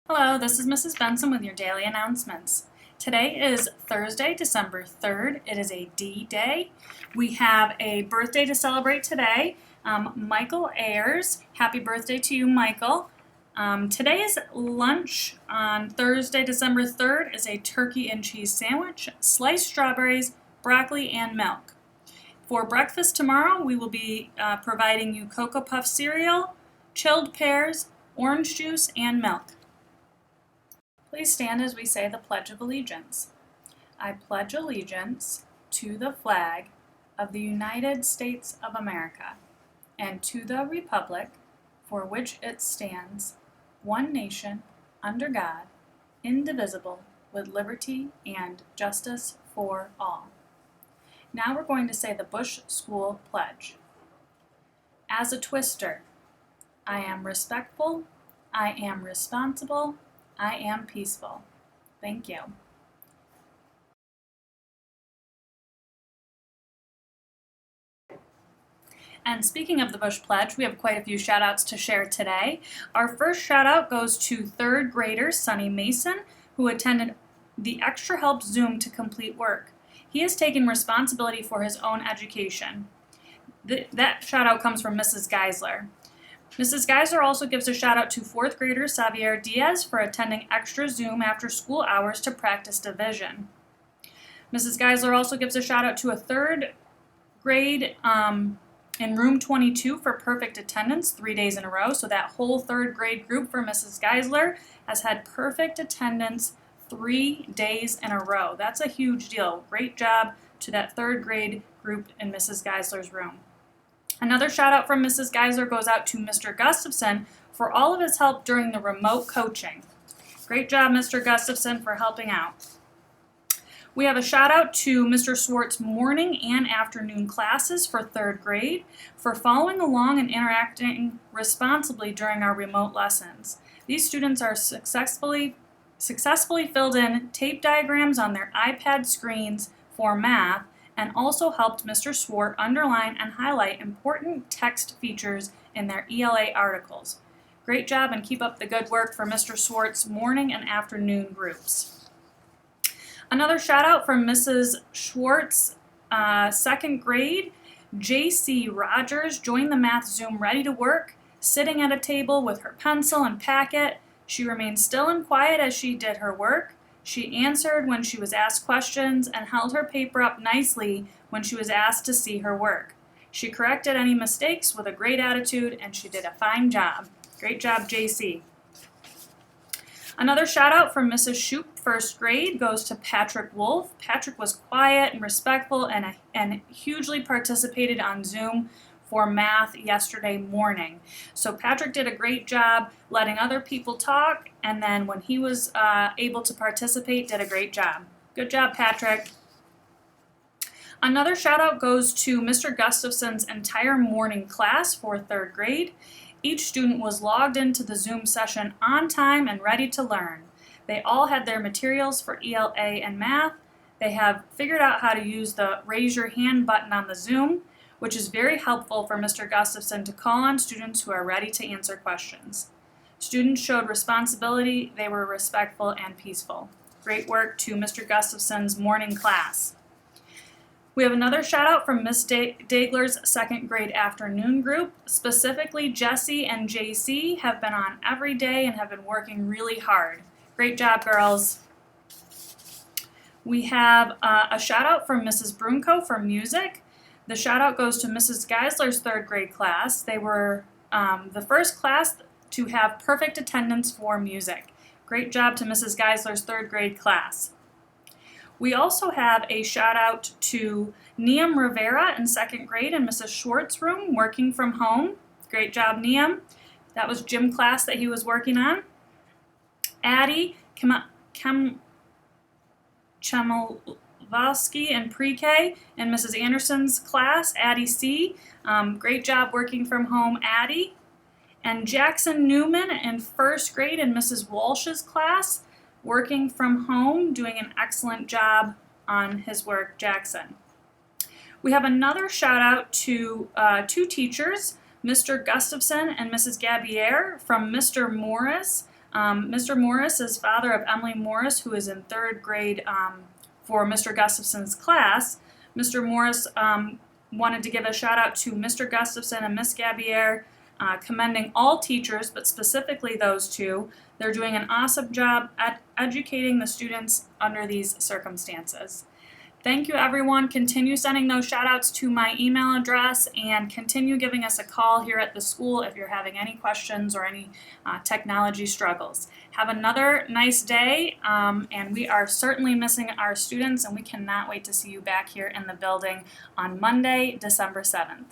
Hello, this is Mrs. Benson with your daily announcements. Today is Thursday, December 3rd. It is a D-Day. We have a birthday to celebrate today. Michael Ayers. Happy birthday to you, Michael. Today's lunch on Thursday, December 3rd is a turkey and cheese sandwich, sliced strawberries, broccoli, and milk. For breakfast tomorrow, we will be providing you Cocoa Puff cereal, chilled pears, orange juice, and milk. Please stand as we say the Pledge of Allegiance. I pledge allegiance to the flag of the United States of America and to the republic for which it stands, one nation, under God, indivisible, with liberty and justice for all. Now we're going to say the Bush School Pledge. As a twister, I am respectful, I am responsible, I am peaceful. Thank you. And speaking of the Bush Pledge, we have quite a few shout outs to share today. Our first shout out goes to third grader Sonny Mason, who attended the Extra Help Zoom to complete work. He has taken responsibility for his own education. That shout out comes from Mrs. Geisler. Mrs. Geisler also gives a shout out to fourth grader Xavier Diaz for attending extra Zoom after school hours to practice division. Mrs. Geisler also gives a shout out to a third grade in room 22 for perfect attendance 3 days in a row. So that whole third grade group for Mrs. Geisler has had perfect attendance 3 days in a row. That's a huge deal. Great job to that third grade group in Mrs. Geisler's room. Another shout out from Mrs. Geisler goes out to Mr. Gustafson for all of his help during the remote coaching. Great job, Mr. Gustafson, for helping out. We have a shout out to Mr. Swart's morning and afternoon classes for third grade for following along and interacting responsibly during our remote lessons. These students are successfully filled in tape diagrams on their iPad screens for math and also helped Mr. Swart underline and highlight important text features in their ELA articles. Great job and keep up the good work for Mr. Swart's morning and afternoon groups. Another shout out from Mrs. Schwartz, second grade. J.C. Rogers joined the Math Zoom ready to work, sitting at a table with her pencil and packet. She remained still and quiet as she did her work. She answered when she was asked questions and held her paper up nicely when she was asked to see her work. She corrected any mistakes with a great attitude and she did a fine job. Great job, JC. Another shout out from Mrs. Shoup, first grade, goes to Patrick Wolf. Patrick was quiet and respectful and hugely participated on Zoom for math yesterday morning. So Patrick did a great job letting other people talk, and then when he was able to participate, did a great job. Good job, Patrick. Another shout out goes to Mr. Gustafson's entire morning class for third grade. Each student was logged into the Zoom session on time and ready to learn. They all had their materials for ELA and math. They have figured out how to use the raise your hand button on the Zoom, which is very helpful for Mr. Gustafson to call on students who are ready to answer questions. Students showed responsibility, they were respectful and peaceful. Great work to Mr. Gustafson's morning class. We have another shout out from Miss Dagler's second grade afternoon group. Specifically, Jessie and JC have been on every day and have been working really hard. Great job, girls. We have a shout out from Mrs. Brunko for music. The shout out goes to Mrs. Geisler's third grade class. They were the first class to have perfect attendance for music. Great job to Mrs. Geisler's third grade class. We also have a shout out to Niam Rivera in second grade in Mrs. Schwartz's room, working from home. Great job, Niam. That was gym class that he was working on. Addie Chemelvosky in pre-K in Mrs. Anderson's class, Addie C. Great job working from home, Addie. And Jackson Newman in first grade in Mrs. Walsh's class, working from home, doing an excellent job on his work, Jackson. We have another shout out to two teachers, Mr. Gustafson and Mrs. Gabier from Mr. Morris. Mr. Morris is father of Emily Morris, who is in third grade for Mr. Gustafson's class. Mr. Morris wanted to give a shout out to Mr. Gustafson and Miss Gabier, commending all teachers, but specifically those two. They're doing an awesome job at educating the students under these circumstances. Thank you, everyone. Continue sending those shout outs to my email address and continue giving us a call here at the school if you're having any questions or any technology struggles. Have another nice day, and we are certainly missing our students, and we cannot wait to see you back here in the building on Monday, December 7th.